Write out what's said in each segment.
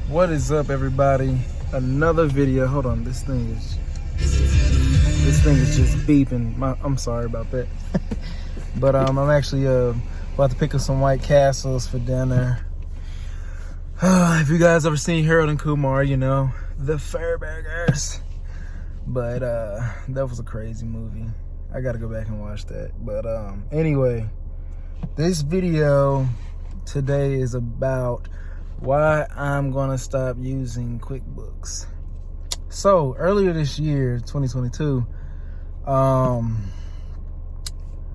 What is up, everybody? Another video. Hold on, this thing is just beeping. I'm sorry about that. But I'm actually about to pick up some White Castles for dinner. If you guys ever seen Harold and Kumar, you know the Fairburgers. But that was a crazy movie. I gotta go back and watch that. But anyway, this video today is about why I'm gonna stop using QuickBooks. So earlier this year, 2022,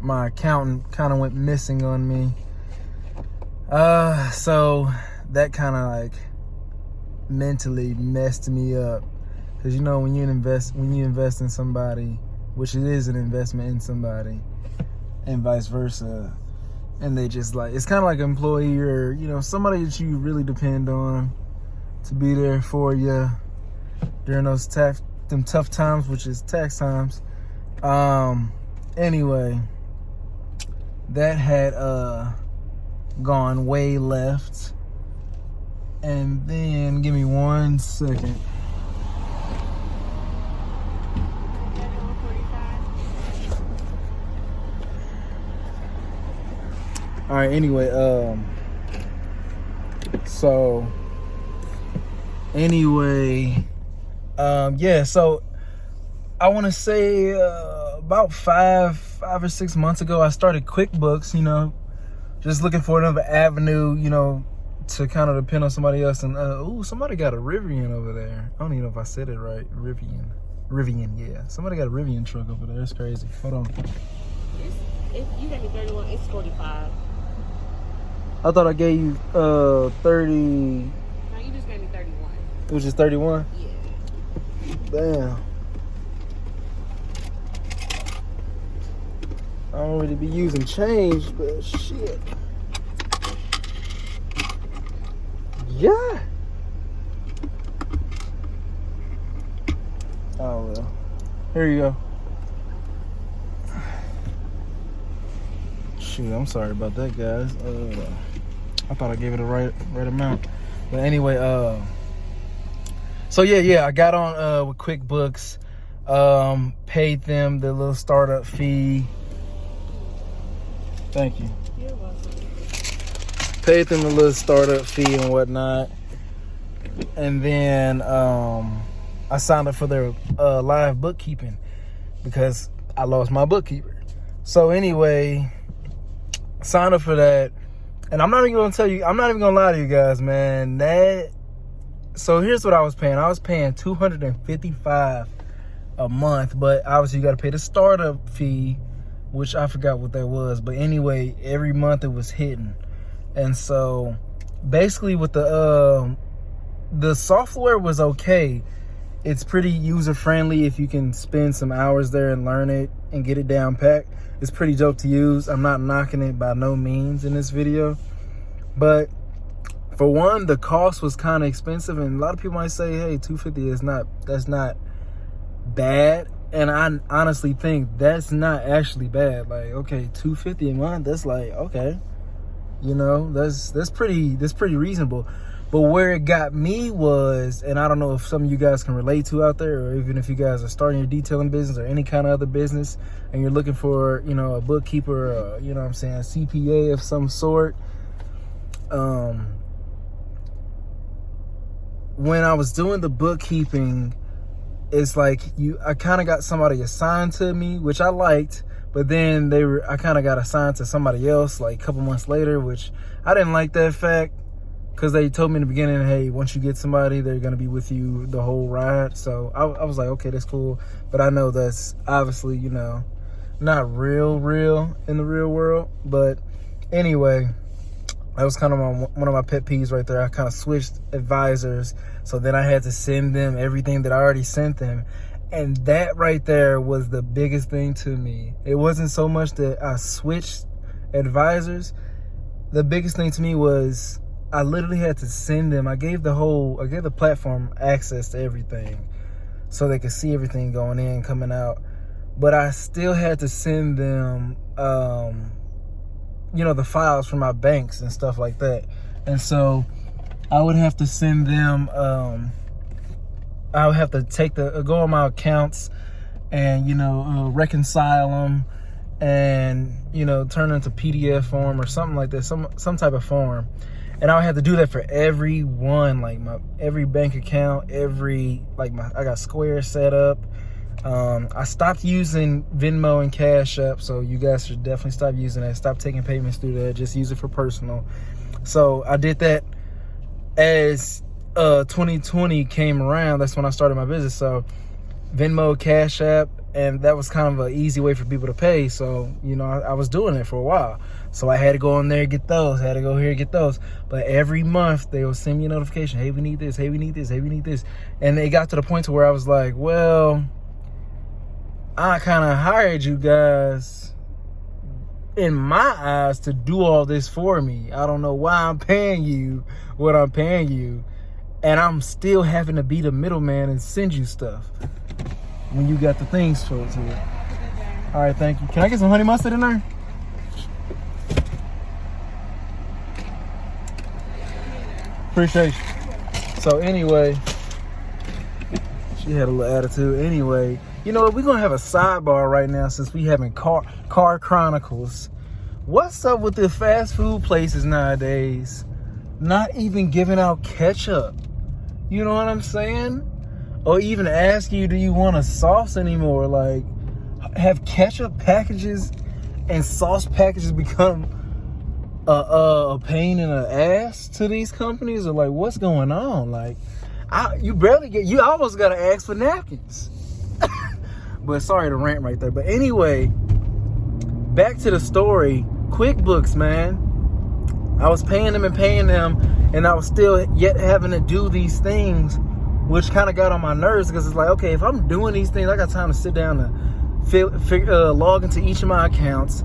my accountant kind of went missing on me. So that kind of like mentally messed me up, because you know when you invest in somebody, which it is an investment in somebody, and vice versa. And they just like, it's kind of like an employee or, you know, somebody that you really depend on to be there for you during those tough times, which is tax times. Anyway, that had gone way left. And then, give me 1 second. All right, anyway, yeah, so I want to say about five or 6 months ago, I started QuickBooks, you know, just looking for another avenue, you know, to kind of depend on somebody else. And, ooh, somebody got a Rivian over there. I don't even know if I said it right. Rivian, yeah. Somebody got a Rivian truck over there. It's crazy. Hold on. If you gave me 31, it's 45. I thought I gave you 30. No, you just gave me 31. It was just 31? Yeah. Damn. I don't really be using change, but shit. Yeah. Oh well. Here you go. Shoot, I'm sorry about that, guys. I thought I gave it the right amount. But anyway, so yeah, I got on with QuickBooks, paid them the little startup fee. Thank you. You're welcome. Paid them the little startup fee and whatnot. And then I signed up for their live bookkeeping because I lost my bookkeeper. So anyway, signed up for that. And I'm not even going to lie to you guys, man. So here's what I was paying. I was paying $255 a month, but obviously you got to pay the startup fee, which I forgot what that was. But anyway, every month it was hitting. And so basically with the software was okay. It's pretty user friendly if you can spend some hours there and learn it and get it down pat. It's pretty dope to use. I'm not knocking it by no means in this video. But for one, the cost was kind of expensive, and a lot of people might say, hey, $250 that's not bad. And I honestly think that's not actually bad. Like, okay, $250 a month, that's like, okay. You know, that's pretty reasonable. But where it got me was, and I don't know if some of you guys can relate to out there, or even if you guys are starting your detailing business or any kind of other business, and you're looking for, you know, a bookkeeper, or, you know what I'm saying, a CPA of some sort. When I was doing the bookkeeping, it's like I kind of got somebody assigned to me, which I liked, but then I kind of got assigned to somebody else like a couple months later, which I didn't like that fact. Because they told me in the beginning, hey, once you get somebody, they're going to be with you the whole ride. So I was like, okay, that's cool. But I know that's obviously, you know, not real in the real world. But anyway, that was kind of one of my pet peeves right there. I kind of switched advisors. So then I had to send them everything that I already sent them. And that right there was the biggest thing to me. It wasn't so much that I switched advisors. The biggest thing to me was I literally had to send them. I gave the platform access to everything so they could see everything going in, coming out. But I still had to send them, you know, the files from my banks and stuff like that. And so I would have to send them, I would have to go on my accounts and, reconcile them and, turn into PDF form or something like that, some type of form. And I would have to do that for every one, like every bank account, I got Square set up. I stopped using Venmo and Cash App, so you guys should definitely stop using that. Stop taking payments through that. Just use it for personal. So I did that as 2020 came around. That's when I started my business. So Venmo, Cash App, and that was kind of an easy way for people to pay. So, I was doing it for a while. So I had to go in there and get those. I had to go here and get those. But every month they will send me a notification. Hey, we need this. Hey, we need this. Hey, we need this. And it got to the point to where I was like, well, I kind of hired you guys, in my eyes, to do all this for me. I don't know why I'm paying you what I'm paying you, and I'm still having to be the middleman and send you stuff when you got the things for it to it. All right, thank you. Can I get some honey mustard in there? Appreciate you. So anyway, she had a little attitude. Anyway, you know what? We're going to have a sidebar right now since we having car chronicles. What's up with the fast food places nowadays not even giving out ketchup? You know what I'm saying? Or even ask you, do you want a sauce anymore? Like, have ketchup packages and sauce packages become a pain in the ass to these companies? Or like, what's going on? Like, you almost got to ask for napkins. But sorry to rant right there. But anyway, back to the story. QuickBooks, man. I was paying them, and I was still yet having to do these things, which kind of got on my nerves, because it's like, okay, if I'm doing these things, I got time to sit down and log into each of my accounts,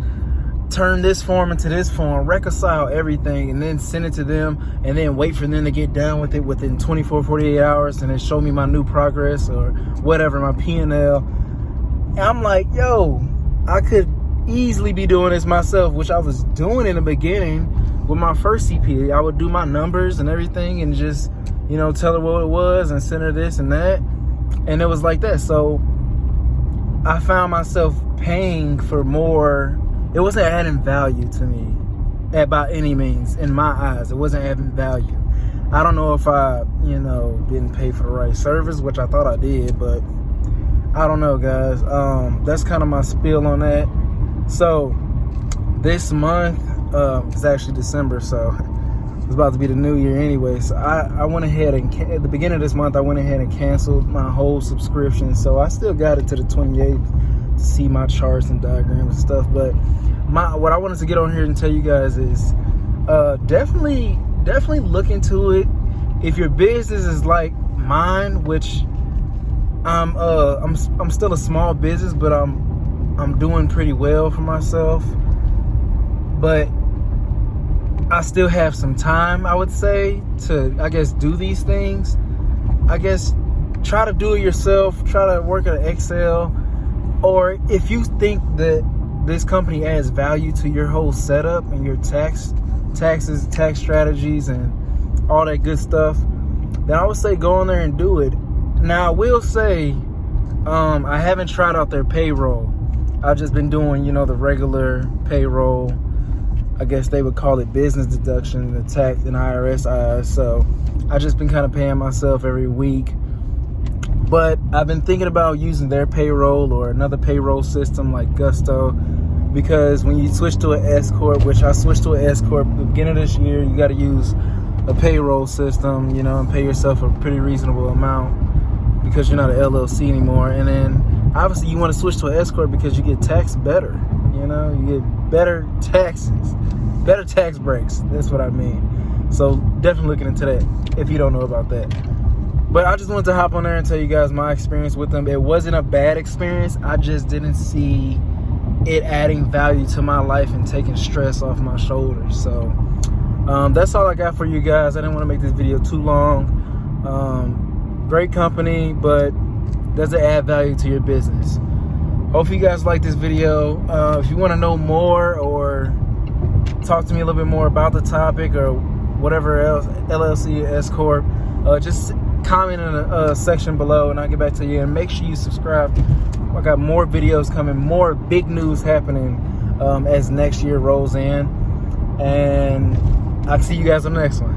turn this form into this form, reconcile everything, and then send it to them, and then wait for them to get down with it within 24, 48 hours, and then show me my new progress or whatever, my P&L. And I'm like, yo, I could easily be doing this myself, which I was doing in the beginning with my first CPA. I would do my numbers and everything and just, tell her what it was and send her this and that. And it was like that. So I found myself paying for more. It wasn't adding value to me by any means. In my eyes, it wasn't adding value. I don't know if I, didn't pay for the right service, which I thought I did, but I don't know, guys. That's kind of my spiel on that. So this month, it's actually December, so it's about to be the new year anyway. So I went ahead and, at the beginning of this month, I went ahead and canceled my whole subscription. So I still got it to the 28th to see my charts and diagrams and stuff. But what I wanted to get on here and tell you guys is definitely look into it. If your business is like mine, which I'm still a small business, but I'm doing pretty well for myself. But I still have some time, I would say, to, I guess, do these things. I guess try to do it yourself. Try to work at Excel. Or if you think that this company adds value to your whole setup and your taxes, tax strategies, and all that good stuff, then I would say go in there and do it. Now, I will say, I haven't tried out their payroll. I've just been doing, the regular payroll. I guess they would call it business deduction, the tax and IRS eyes. So I just been kind of paying myself every week. But I've been thinking about using their payroll or another payroll system like Gusto, because when you switch to an S Corp, which I switched to an S Corp at the beginning of this year, you got to use a payroll system, and pay yourself a pretty reasonable amount because you're not an LLC anymore. And then obviously you want to switch to an S Corp because you get taxed better. You get better taxes, better tax breaks. That's what I mean. So definitely looking into that if you don't know about that. But I just wanted to hop on there and tell you guys my experience with them. It wasn't a bad experience. I just didn't see it adding value to my life and taking stress off my shoulders. So that's all I got for you guys. I didn't want to make this video too long. Great company, but does it add value to your business? Hope you guys like this video. If you want to know more or talk to me a little bit more about the topic or whatever else, LLC, S Corp, just comment in the section below and I'll get back to you. And make sure you subscribe. I got more videos coming, more big news happening as next year rolls in. And I'll see you guys on the next one.